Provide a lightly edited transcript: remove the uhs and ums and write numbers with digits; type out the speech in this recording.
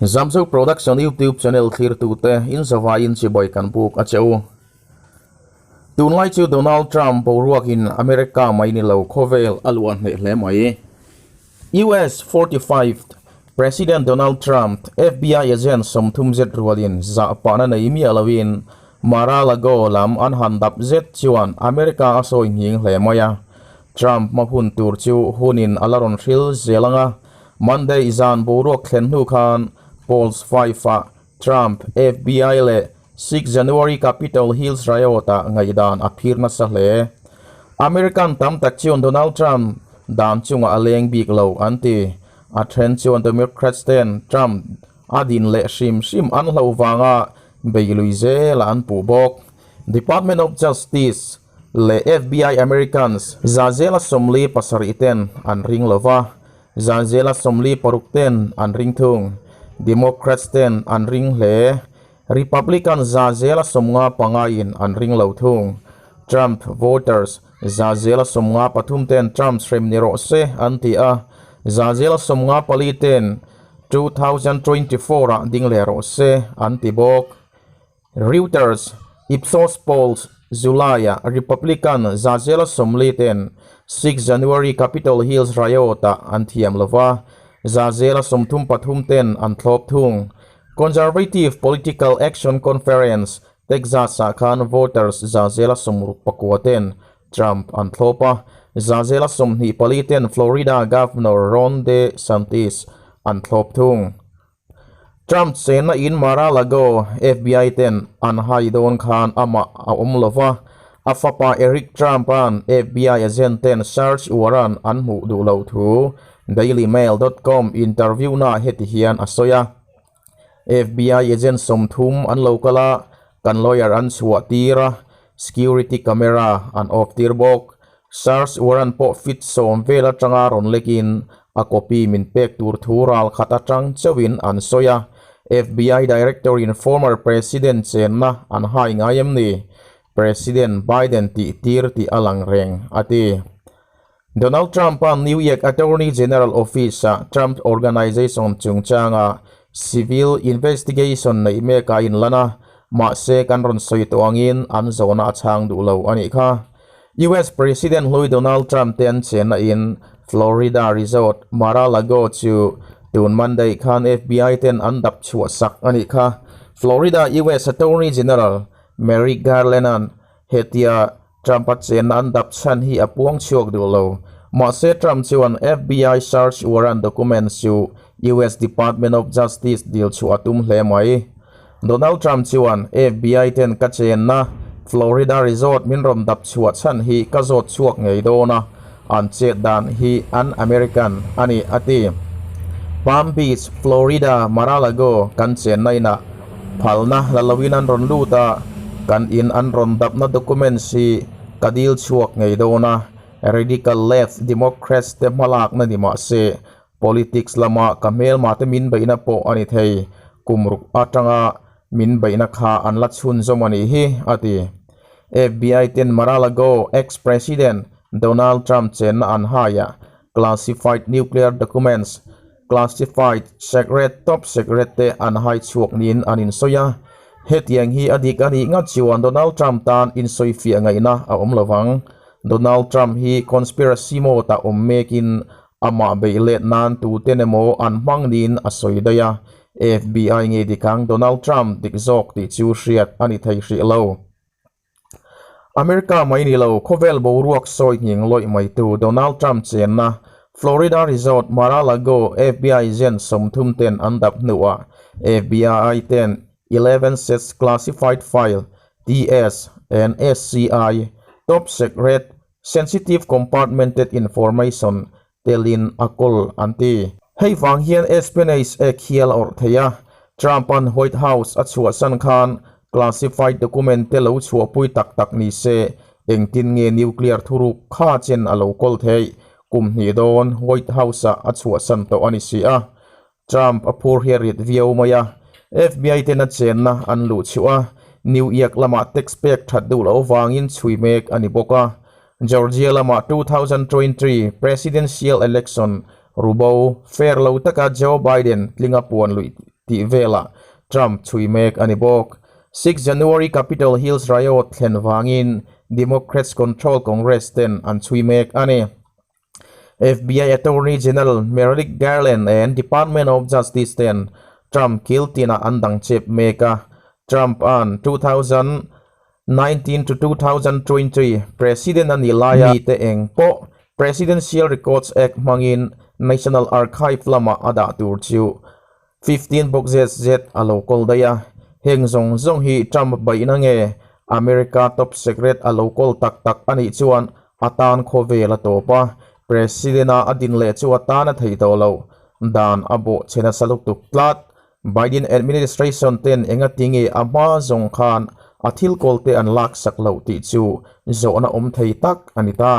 Zamso Production YouTube channel clear tu te in Sava in si boy kan book a cheu. Tunlai chu Donald Trump boruak in America mai ni lo khawvêl aluan he hle mai. US 45th President Donald Trump FBI agent somthum zet rualin za pana nei mi alawin Mar-a-Lago lam an handap zet chuan America a sawinghîng hle maya. Trump mahun tur chu hunin alaron thil zelanga Monday zan boruak thlen nu khan polls 5 Trump FBI le 6 January Capitol Hills riota ngaidan aphir na sa hle American tam tak chion Donald Trump dan chunga aleng bik lo anti a thlen chion Democrats ten Trump adin le shim an lo wanga beiluize la an pu bok Department of Justice le FBI Americans zazela somli pasariten an ring lova zazela somli parukten an ring thung Democrats ten an ring hle Republican zazela somnga pangain an ring lo thung Trump voters zazela somnga pathum ten Trump shrem niro se anti a zazela somnga paliten 2024 ding le ro se anti bok Reuters Ipsos polls Zulaya Republican zazela somli ten 6 January Capitol Hills riota antiam lova zazela somthum pathum ten an thlop thung Conservative Political Action Conference Texas khan voters zazela somruk pakwaten Trump an thlopa zazela somni paliten Florida Governor Ron DeSantis an thlop thung Trump sena in Mar-a-Lago FBI ten an haidon khan ama lova afapa Eric Trump an FBI agent ten search warrant an mu du lo thu dailymail.com interview na heti hian asoya FBI agent somthum an lokala kan lawyer an suatira security camera an off tirbok search warrant po fit som vela tanga ron lekin a copy min pek tur thural khata tang chawin an soya FBI director in former president chenna an hai ngayam ni President Biden ti tir ti alang reng ati Donald Trump an New York Attorney General Office Trump Organization chungchanga civil investigation nei me ka in lana ma se kan ron soi to angin an zona chang du lo ani kha US President Donald Trump ten chena in Florida resort Mar-a-Lago chu tun Monday khan FBI ten andap chua sak ani kha Florida US Attorney General Merrick Garland hetia Trump chen andap chan hi apuang chuak du lo ma se Trump chuan FBI search warrant documents chu US Department of Justice deal chu atum hle mai Donald Trump chuan FBI ten ka chen na Florida resort min rom dap chuat chan hi ka zot chuak ngei do na an che dan hi an American ani ati Palm Beach Florida Mar-a-Lago kan chen nai na phalna lalawin an ron luta kan in an ron dap na documents hi kadil chuak ngei do na radical left Democrats te malak na ni ma se politics lama kamel mate min baina po ani thei kumruk atanga min baina kha an la chhun zomani hi ati FBI ten Mar-a-Lago ex-president Donald Trump chen an haya classified nuclear documents classified secret top secret te an hai chuak nin anin soya hetiang hi adik ani nga chiwan Donald Trump tan in soi fi ngai na a lawang Donald Trump hi conspiracy mo ta mekin ama beile nan tu tenemo an mangnin asoi daya FBI nge dikang Donald Trump dikzok ti chu hriat ani thei hri lo America mai ni lo khawvêl boruak sawinghîng loi mai tu Donald Trump chen na Florida resort Mar-a-Lago FBI agent somthum ten andap nuwa FBI ten 11 sets classified file TS and SCI top secret sensitive compartmented information telin akol anti hei wang hian espionage khial or theya Trump an White House achua san khan classified document te lo chua pui tak ni se engtin nge nuclear thuruk kha chen alo kol thei kum ni don White House achua san to ani sia Trump apur herit view maya FBI ten chen na an lu chua New York lama textpack thadu lo wangin chui mek ani boka Georgia lama 2023 presidential election rubo fair lo taka Joe Biden linga puan lui ti vela Trump chui mek ani bok 6 January Capitol Hills riot thlen wangin Democrats control Congress ten an chui mek ani FBI Attorney General Merrick Garland and Department of Justice ten Trump guilty na andang chep meka Trump an 2019 to 2020 President ani laya te eng po Presidential Records Act mangin National Archive lama ada tur chu 15 boxes z a local daya heng zong hi Trump bai na nge America top secret a local tak ani chuan atan khawvêl a topa President a adin le chu atan a thei to lo dan abo chena saluk tuk tlat Biden administration ten enga tingi ama zong khan athil kolte an lak sak lo ti chu zo na thei tak anita